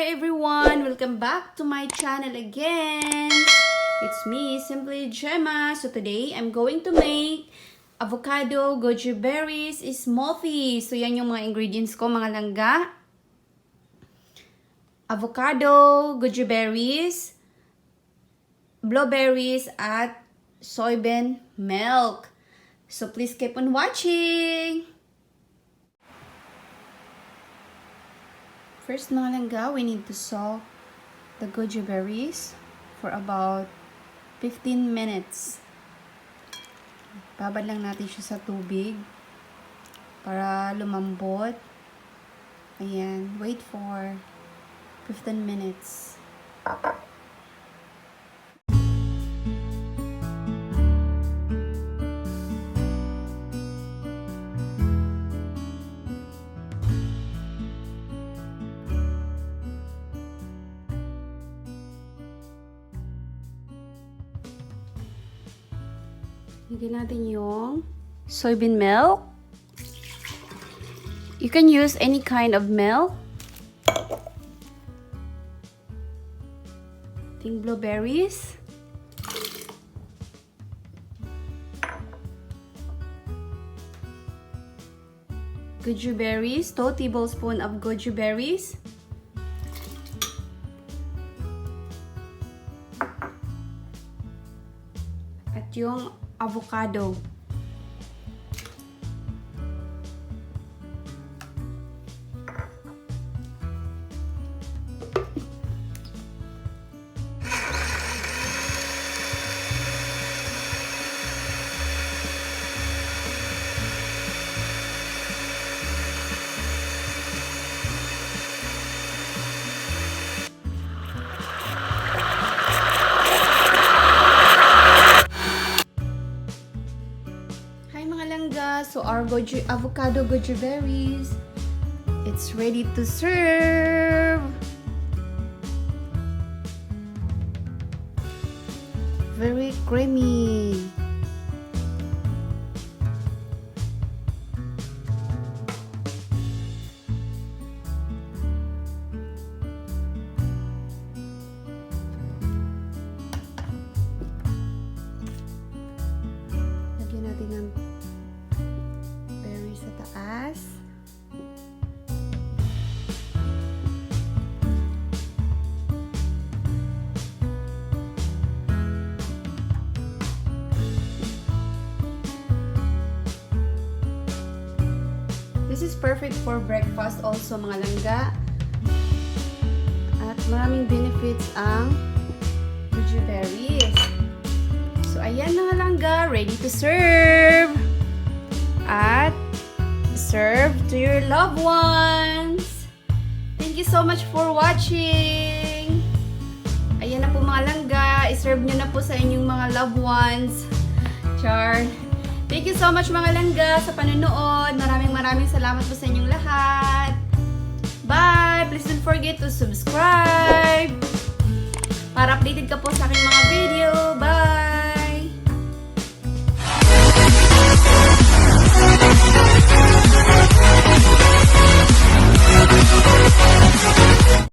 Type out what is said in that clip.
Hi everyone! Welcome back to my channel again. It's me, simply Gemma. So today, I'm going to make avocado goji berries smoothie. So yan yung mga ingredients ko, mga langga. Avocado, goji berries, blueberries, at soybean milk. So please keep on watching! First, mga langga, we need to soak the goji berries for about 15 minutes. Babad lang natin siya sa tubig para lumambot. Ayan, wait for 15 minutes. Lagyan natin yung soybean milk. You can use any kind of milk. Ting blueberries. Goji berries, 2 tablespoons of goji berries. At yung avocado. So our avocado goji berries, it's ready to serve. Very creamy. Lagyan natin ng sa taas. This is perfect for breakfast also, mga langga. At maraming benefits ang goji berries. So ayan, mga langga, ready to serve. At serve to your loved ones. Thank you so much for watching. Ayan na po, mga langga. I-serve nyo na po sa inyong mga loved ones. Char. Thank you so much, mga langga, sa panunood. Maraming salamat po sa inyong lahat. Bye! Please don't forget to subscribe para updated ka po sa aking mga video. Bye!